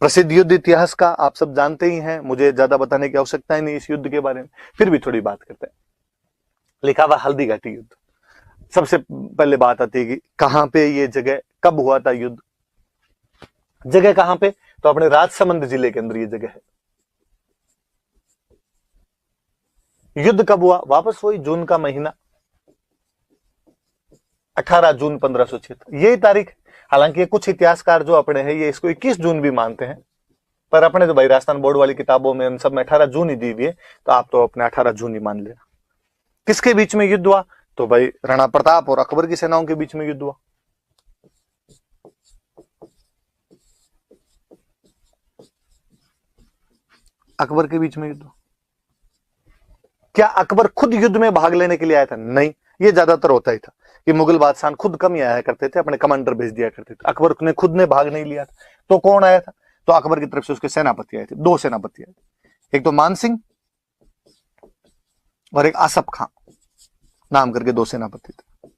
प्रसिद्ध युद्ध इतिहास का आप सब जानते ही हैं, मुझे ज्यादा बताने की आवश्यकता ही नहीं इस युद्ध के बारे में, फिर भी थोड़ी बात करते हैं। लिखा हुआ हल्दी घाटी युद्ध। सबसे पहले बात आती है कि कहां पे ये जगह, कब हुआ था युद्ध। जगह कहां पे, तो अपने राजसमंद जिले के अंदर ये जगह है। युद्ध कब हुआ, वापस वही जून का महीना, 18 जून 1576, यही तारीख। हालांकि ये कुछ इतिहासकार जो अपने हैं ये इसको 21 जून भी मानते हैं, पर अपने तो भाई राजस्थान बोर्ड वाली किताबों में उन सब में 18 जून ही दी हुई है, तो आप तो अपने 18 जून ही मान लेना। किसके बीच में युद्ध हुआ, तो भाई राणा प्रताप और अकबर की सेनाओं के बीच में युद्ध हुआ। अकबर के बीच में युद्ध हुआ। क्या अकबर खुद युद्ध में भाग लेने के लिए आया था? नहीं, ये ज्यादातर होता ही था कि मुगल बादशाह खुद कम ही आया करते थे, अपने कमांडर भेज दिया करते थे। अकबर ने खुद ने भाग नहीं लिया था। तो कौन आया था, तो अकबर की तरफ से उसके सेनापति आए थे, 2 सेनापति आए थे, एक तो मान सिंह और एक आसफ खां नाम करके 2 सेनापति थे।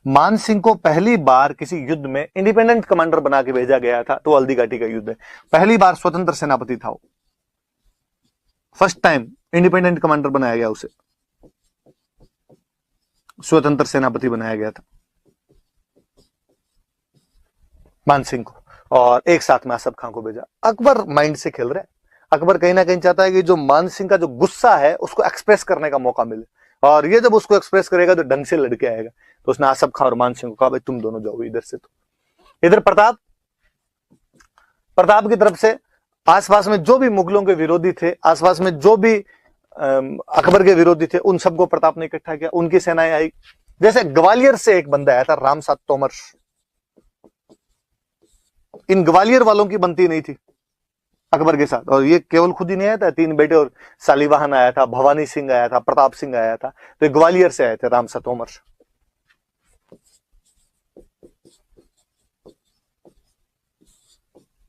मान सिंह को पहली बार किसी युद्ध में इंडिपेंडेंट कमांडर बना के भेजा गया था, तो हल्दी घाटी का युद्ध है। पहली बार स्वतंत्र सेनापति था वो, फर्स्ट टाइम इंडिपेंडेंट कमांडर बनाया गया, उसे स्वतंत्र सेनापति बनाया गया था मान सिंह को, और एक साथ में आसफ खां को भेजा। अकबर माइंड से खेल रहा है। अकबर कहीं ना कहीं चाहता है कि जो मान सिंह का जो गुस्सा है उसको एक्सप्रेस करने का मौका मिले, और ये जब उसको एक्सप्रेस करेगा तो ढंग से लड़के आएगा। तो उसने आसफ खां और मान सिंह को कहा भाई तुम दोनों जाओ इधर से। तो इधर प्रताप की तरफ से आसपास में जो भी मुगलों के विरोधी थे, आसपास में जो भी अकबर के विरोधी थे, उन सबको प्रताप ने इकट्ठा किया, उनकी सेनाएं आई। जैसे ग्वालियर से एक बंदा आया था रामसात तोमर, इन ग्वालियर वालों की बनती नहीं थी अकबर के साथ, और ये केवल खुद ही नहीं आया था, 3 बेटे और सालीवाहन आया था, भवानी सिंह आया था, प्रताप सिंह आया था, तो ग्वालियर से आए थे रामसात तोमर।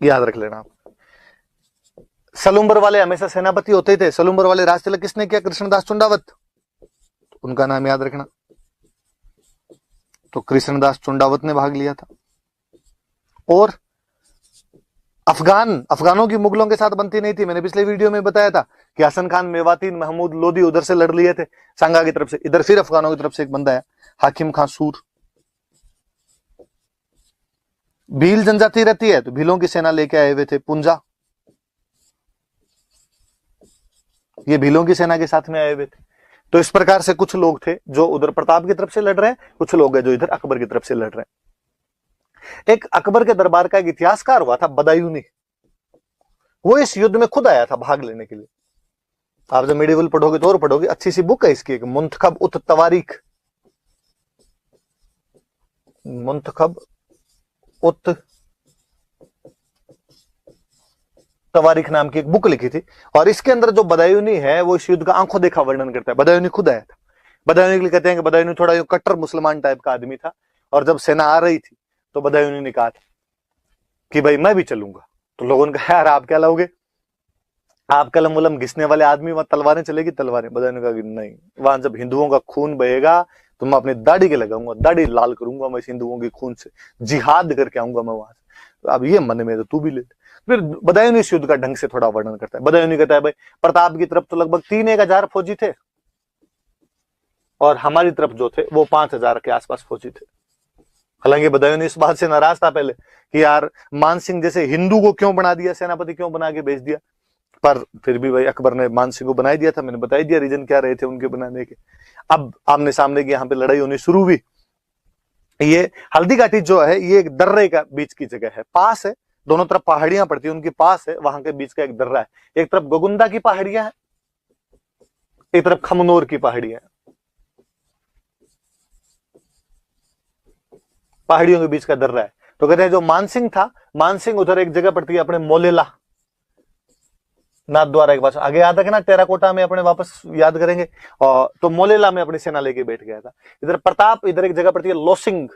याद रख लेना आप। सलूम्बर वाले हमेशा सेनापति होते थे। सलूम्बर वाले राज तिलक किसने किया? कृष्णदास चुंडावत, उनका नाम याद रखना। तो कृष्णदास चुंडावत ने भाग लिया था। और अफगानों की मुगलों के साथ बनती नहीं थी। मैंने पिछले वीडियो में बताया था कि हसन खान मेवातीन महमूद लोदी उधर से लड़ लिए थे सांगा की तरफ से, इधर फिर अफगानों की तरफ से एक बंदा है हाकिम खां सूर। भील जनजाति रहती है, तो भीलों की सेना लेके आए हुए थे पुंजा, ये भीलों की सेना के साथ में आए हुए थे। तो इस प्रकार से कुछ लोग थे जो उधर प्रताप की तरफ से लड़ रहे हैं, कुछ लोग हैं जो इधर अकबर की तरफ से लड़ रहे हैं। एक अकबर के दरबार का एक इतिहासकार हुआ था बदायूनी, वो इस युद्ध में खुद आया था भाग लेने के लिए। आप जब मेडिवल पढ़ोगे तो और पढ़ोगे, अच्छी सी बुक है इसकी, एक मुंतखब उत तवारीख, मुंतखब उत तवारीख नाम की एक बुक लिखी थी, और इसके अंदर जो बदायूनी है वो इस युद्ध का आंखों देखा वर्णन करता है। बदायूनी खुद आया था। बदायूनी के लिए कहते हैं कि बदायूनी थोड़ा यो कट्टर मुसलमान टाइप का आदमी था, और जब सेना आ रही थी तो बदायूनी ने कहा था कि भाई मैं भी चलूंगा। तो लोगों ने कहा यार आप क्या लाओगे, आप कलम वलम घिसने वाले आदमी, वहां तलवारें चलेगी तलवारें। बदायूनी ने कहा कि नहीं, वहां जब हिंदुओं का खून बहेगा तो मैं अपनी दाढ़ी के लगाऊंगा, दाढ़ी लाल करूंगा मैं हिंदुओं के खून से, जिहाद करके आऊंगा मैं वहां से। अब ये मन में तो तू भी ले। फिर बदायूनी इस युद्ध का ढंग से थोड़ा वर्णन करता है। बदायूनी कहता है भाई प्रताप की तरफ तो लगभग 3-1 फौजी थे, और हमारी तरफ जो थे वो 5,000 के आसपास फौजी थे। हालांकि बदायूनी इस बात से नाराज था पहले कि यार मान सिंह जैसे हिंदू को क्यों बना दिया, सेनापति क्यों बना के भेज दिया, पर फिर भी भाई अकबर ने मान सिंह को बनाई दिया था। मैंने बताई दिया रीजन क्या रहे थे उनके बनाने के। अब आमने सामने की यहाँ पे लड़ाई होनी शुरू हुई। ये हल्दी घाटी जो है ये एक दर्रे का बीच की जगह है, पास है, दोनों तरफ पहाड़ियां पड़ती है, उनके पास है, वहां के बीच का एक दर्रा है। एक तरफ गोगुंदा की पहाड़ियां हैं, एक तरफ खमनोर की पहाड़ियां हैं, पहाड़ियों के बीच का दर्रा है। तो कहते हैं जो मानसिंह था, मानसिंह उधर एक जगह पड़ती है अपने मोलेला नाथ द्वारा के पास, आगे याद रखना टेराकोटा में अपने वापस याद करेंगे। और तो मोलेला में अपनी सेना लेके बैठ गया था। इधर प्रताप, इधर एक जगह पड़ती है लोसिंग,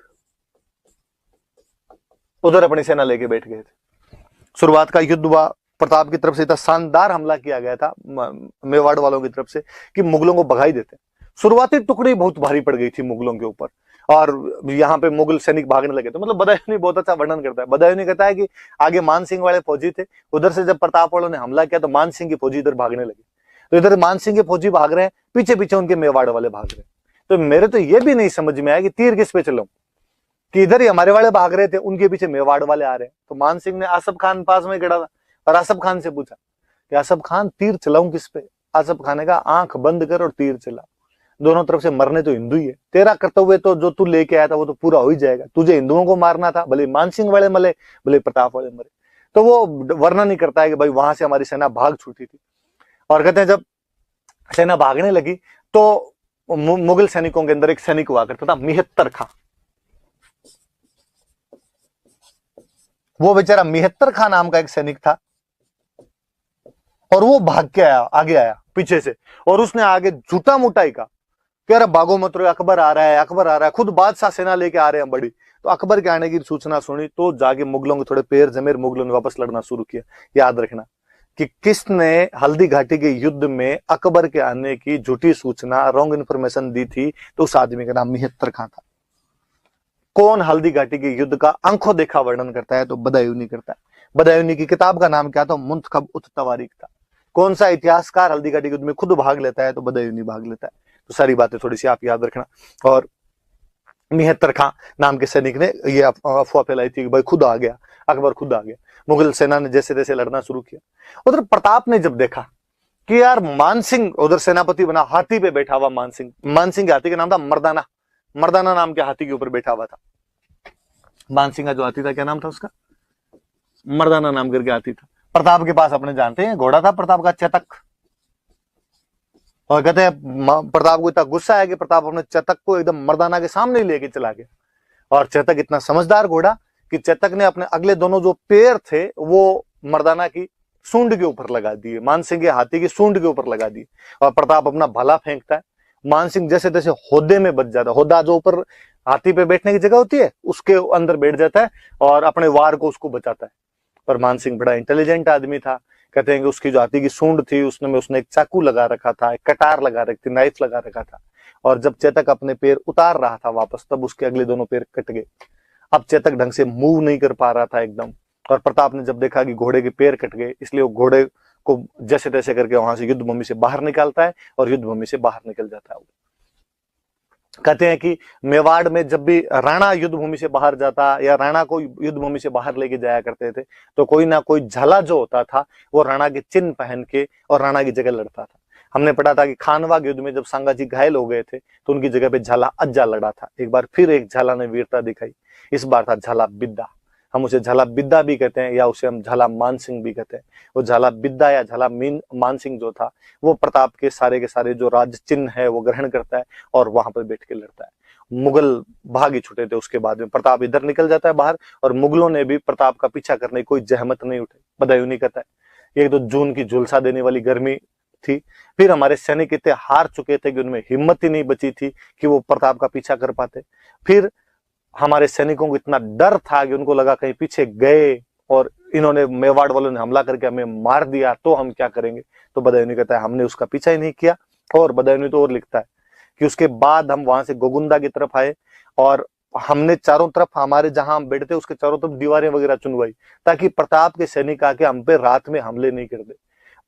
उधर अपनी सेना लेके बैठ गए थे। शुरुआत का युद्ध हुआ, प्रताप की तरफ से इतना शानदार हमला किया गया था मेवाड़ वालों की तरफ से कि मुगलों को भगा ही देते। शुरुआती टुकड़ी बहुत भारी पड़ गई थी मुगलों के ऊपर, और यहाँ पे मुगल सैनिक भागने लगे। तो मतलब बदायूंनी बहुत अच्छा वर्णन करता है। बदायूंनी कहता है कि आगे मान सिंह वाले फौजी थे, उधर से जब प्रताप वालों ने हमला किया तो मान सिंह की फौजी इधर भागने लगे। तो इधर मान सिंह के फौजी भाग रहे हैं, पीछे पीछे उनके मेवाड़ वाले भाग रहे हैं। तो मेरे तो ये भी नहीं समझ में आया कि तीर किस पे चलाऊं, कि इधर ही हमारे वाले भाग रहे थे, उनके पीछे मेवाड़ वाले आ रहे हैं। तो मान सिंह ने आसफ खान पास में खड़ा था और आसफ खान से पूछा कि आसफ खान तीर चलाऊं किस पे? आसफ खान ने कहा आंख बंद कर और तीर चला, दोनों तरफ से मरने तो हिंदू ही है, तेरा कर्तव्य तो जो तू लेके आया था वो तो पूरा हो ही जाएगा, तुझे हिंदुओं को मारना था, भले मान सिंह वाले मरे भले प्रताप वाले मरे। तो वो वर्णन नहीं करता है कि भाई वहां से हमारी सेना भाग छूटी थी। और कहते हैं जब सेना भागने लगी तो मुगल सैनिकों के अंदर एक सैनिक हुआ करता था मिहत्तर खां। वो बेचारा मिहत्तर खां नाम का एक सैनिक था और वो भाग के आया, आगे आया पीछे से, और उसने आगे झूठा मोटा ही कहा कि अरे भागो मत रो, अकबर आ रहा है, अकबर आ रहा है, खुद बादशाह सेना लेके आ रहे हैं बड़ी। तो अकबर के आने की सूचना सुनी तो जाके मुगलों के थोड़े पैर जमे, मुगलों ने वापस लड़ना शुरू किया। याद रखना कि किसने हल्दी घाटी के युद्ध में अकबर के आने की झूठी सूचना, रॉन्ग इन्फॉर्मेशन दी थी, तो उस आदमी का नाम मिहत्तर खां था। कौन हल्दी घाटी के युद्ध का आंखों देखा वर्णन करता है? तो बदायूंनी करता है। बदायूंनी की किताब का नाम क्या था? मुंतखब उत तवारीख था। कौन सा इतिहासकार हल्दी घाटी युद्ध में खुद भाग लेता है? तो बदायूंनी भाग लेता है। तो सारी बातें थोड़ी सी आप याद रखना। और मिहत्तर खां नाम के सैनिक ने ये अफवाह फैलाई थी कि भाई खुद आ गया, अकबर खुद आ गया। मुगल सेना ने जैसे तैसे लड़ना शुरू किया। उधर प्रताप ने जब देखा कि यार मानसिंह उधर सेनापति बना, हाथी पे बैठा हुआ मानसिंह, मानसिंह के हाथी का नाम था मर्दाना, मर्दाना नाम के हाथी के ऊपर बैठा हुआ था। मानसिंह का जो हाथी था क्या नाम था उसका? मर्दाना नाम करके हाथी था। प्रताप के पास अपने जानते हैं घोड़ा था प्रताप का, चेतक। और कहते हैं प्रताप को इतना गुस्सा है कि प्रताप अपने चेतक को एकदम मर्दाना के सामने लेके चला गया। और चेतक इतना समझदार घोड़ा कि चेतक ने अपने अगले दोनों जो पैर थे वो मर्दाना की सूंड के ऊपर लगा दिए, मानसिंह के हाथी की सूंड के ऊपर लगा दिए। और प्रताप अपना भाला फेंकता है, मानसिंह जैसे तैसे होदे में बच जाता है। होदा जो ऊपर हाथी पे बैठने की जगह होती है उसके अंदर बैठ जाता है और अपने वार को उसको बचाता है। पर मानसिंह बड़ा इंटेलिजेंट आदमी था। कहते हैं कि उसकी जो हाथी की सूंड थी उसने एक चाकू लगा रखा था, एक कटार लगा रखी थी, नाइफ लगा रखा था। और जब चेतक अपने पैर उतार रहा था वापस, तब उसके अगले दोनों पैर कट गए। अब चेतक ढंग से मूव नहीं कर पा रहा था एकदम। और प्रताप ने जब देखा कि घोड़े के पैर कट गए, इसलिए वो घोड़े को जैसे तैसे करके वहां से युद्ध भूमि से बाहर निकालता है और युद्ध भूमि से बाहर निकल जाता है। कहते हैं कि मेवाड़ में जब भी राणा युद्ध भूमि से बाहर जाता या राणा को युद्ध भूमि से बाहर लेके जाया करते थे तो कोई ना कोई झाला जो होता था वो राणा के चिन्ह पहन के और राणा की जगह लड़ता था। हमने पढ़ा था कि खानवाग युद्ध में जब सांगाजी घायल हो गए थे तो उनकी जगह पे झाला अज्जा लड़ा था। एक बार फिर एक झाला ने वीरता दिखाई, इस बार था झाला बिद्दा। हम उसे झाला बिद्दा भी कहते हैं या उसे हम झाला मानसिंह भी कहते हैं। वो झाला बिद्दा या झाला मानसिंह जो था वो प्रताप के सारे जो राज चिन्ह है वो ग्रहण करता है और वहां पर बैठ के लड़ता है। मुगल भाग ही छुटे थे उसके बाद में, प्रताप इधर निकल जाता है बाहर और मुगलों ने भी प्रताप का पीछा करने की कोई जहमत नहीं उठाई। बदायूंनी कहता है एक तो जून की झुलसा देने वाली गर्मी थी, फिर हमारे सैनिक इतने हार चुके थे कि उनमें हिम्मत ही नहीं बची थी कि वो प्रताप का पीछा कर पाते। फिर हमारे सैनिकों को इतना डर था कि उनको लगा कहीं पीछे गए और इन्होंने मेवाड़ वालों ने हमला करके हमें मार दिया तो हम क्या करेंगे। तो बदायूंनी कहता है हमने उसका पीछा ही नहीं किया। और बदायूंनी तो और लिखता है कि उसके बाद हम वहां से गोगुंदा की तरफ आए और हमने चारों तरफ हमारे जहां हम बैठे थे उसके चारों तरफ दीवारें वगैरह चुनवाई ताकि प्रताप के सैनिक आके हम पे रात में हमले नहीं कर दे।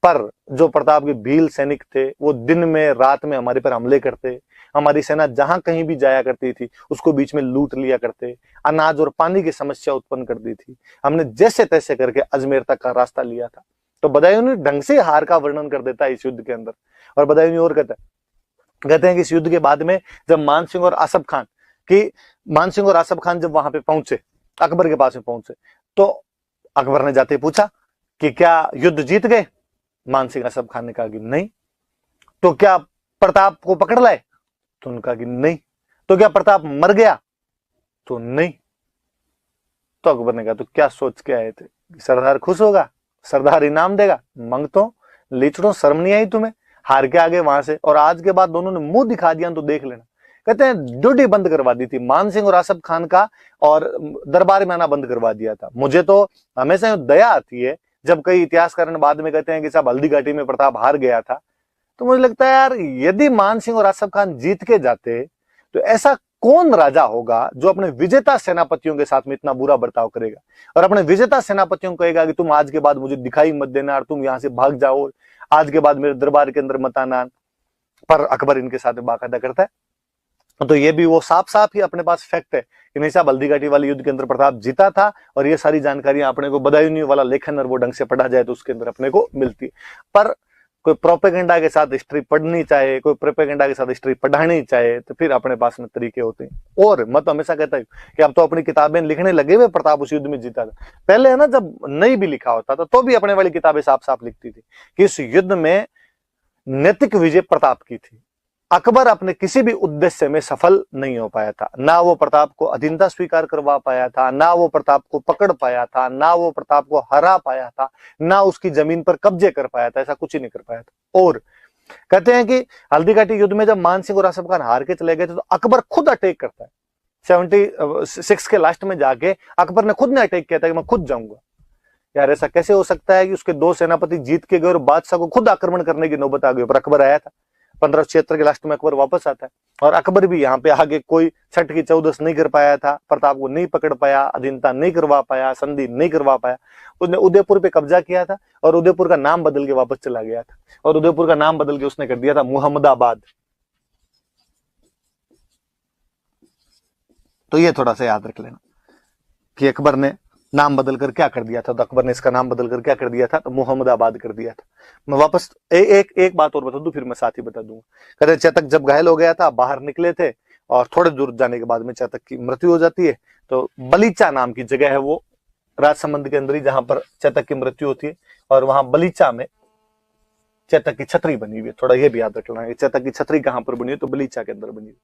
पर जो प्रताप के भील सैनिक थे वो दिन में रात में हमारे पर हमले करते, हमारी सेना जहां कहीं भी जाया करती थी उसको बीच में लूट लिया करते, अनाज और पानी की समस्या उत्पन्न कर दी थी। हमने जैसे तैसे करके अजमेर तक का रास्ता लिया था। तो बदायूंनी ढंग से हार का वर्णन कर देता है इस युद्ध के अंदर। और बदायूंनी और कहते हैं कि इस युद्ध के बाद में जब मानसिंह और आसफ खान जब वहां पे पहुंचे, अकबर के पास में पहुंचे, तो अकबर ने जाते पूछा कि क्या युद्ध जीत गए? मानसिंह आसफ खान ने कहा कि नहीं। तो क्या प्रताप को पकड़ लाए? तो उन्होंने कहा कि नहीं। तो क्या प्रताप मर गया? तो नहीं। तो अकबर ने कहा तो क्या सोच के आए थे? सरदार खुश होगा, सरदार इनाम देगा, मंगतो लीचड़ो, शर्म नहीं आई तुम्हें? हार के आगे वहां से, और आज के बाद दोनों ने मुंह दिखा दिया तो देख लेना। कहते हैं ड्यूटी बंद करवा दी थी मानसिंह और आसफ खान का, और दरबार में आना बंद करवा दिया था। मुझे तो हमेशा दया आती है जब कई इतिहासकार बाद में कहते हैं कि साहब हल्दी घाटी में प्रताप हार गया था, तो मुझे लगता है यार यदि मानसिंह और आसफ खान जीत के जाते तो ऐसा कौन राजा होगा जो अपने विजेता सेनापतियों के साथ में इतना बुरा बर्ताव करेगा और अपने विजेता सेनापतियों को कहेगा कि तुम आज के बाद मुझे दिखाई मत देना और तुम यहां से भाग जाओ, आज के बाद मेरे दरबार के अंदर मत आना। पर अकबर इनके साथ बाकायदा करता है। तो ये भी वो साफ साफ ही अपने पास फैक्ट है कि नहीं साहब, हल्दी घाटी वाले युद्ध के अंदर प्रताप जीता था और ये सारी जानकारियां अपने को बदायूं वाला लेखन और वो ढंग से पढ़ा जाए तो उसके अंदर अपने को मिलती है। पर कोई प्रोपेगेंडा के साथ हिस्ट्री पढ़नी चाहे, कोई प्रोपेगेंडा के साथ हिस्ट्री पढ़ानी चाहे तो फिर अपने पास में तरीके होते हैं। और मैं तो हमेशा कहता हूं कि अब तो अपनी किताबें लिखने लगे हुए प्रताप उस युद्ध में जीता था। पहले है ना, जब नहीं भी लिखा होता था तो भी अपने वाली किताबें साफ साफ लिखती थी कि इस युद्ध में नैतिक विजय प्रताप की थी। अकबर अपने किसी भी उद्देश्य में सफल नहीं हो पाया था। ना वो प्रताप को अधीनता स्वीकार करवा पाया था, ना वो प्रताप को पकड़ पाया था, ना वो प्रताप को हरा पाया था, ना उसकी जमीन पर कब्जे कर पाया था। ऐसा कुछ ही नहीं कर पाया था। और कहते हैं कि हल्दी घाटी युद्ध में जब मान सिंह और आसिफ खान हार के चले गए थे तो अकबर खुद अटैक करता है। 76 के लास्ट में जाके अकबर ने खुद ने अटैक किया था कि मैं खुद जाऊंगा। यार ऐसा कैसे हो सकता है कि उसके 2 सेनापति जीत के गए और बादशाह को खुद आक्रमण करने की नौबत आ गई। पर अकबर आया था। 1576 के लास्ट में अकबर वापस आता है और अकबर भी यहाँ पे आगे कोई छठ की चौदस नहीं कर पाया था, प्रताप को नहीं पकड़ पाया, अधीनता नहीं करवा पाया, संधि नहीं करवा पाया। उसने उदयपुर पे कब्जा किया था और उदयपुर का नाम बदल के वापस चला गया था और उदयपुर का नाम बदल के उसने कर दिया था मुहम्मदाबाद। तो ये थोड़ा सा याद रख लेना कि अकबर ने नाम बदल कर क्या कर दिया था। तो अकबर ने इसका नाम बदल कर क्या कर दिया था, तो मुहम्मदाबाद कर दिया था। मैं वापस एक बात और बता दूं, फिर मैं साथ ही बता दूंगा। कहते चेतक जब घायल हो गया था, बाहर निकले थे और थोड़े दूर जाने के बाद में चेतक की मृत्यु हो जाती है। तो बलीचा नाम की जगह है वो राजसमंद के अंदर ही, जहां पर चेतक की मृत्यु होती है और वहां बलीचा में चेतक की छतरी बनी हुई है। थोड़ा ये भी याद रखना है, चेतक की छतरी कहां पर बनी है, तो बलीचा के अंदर बनी हुई।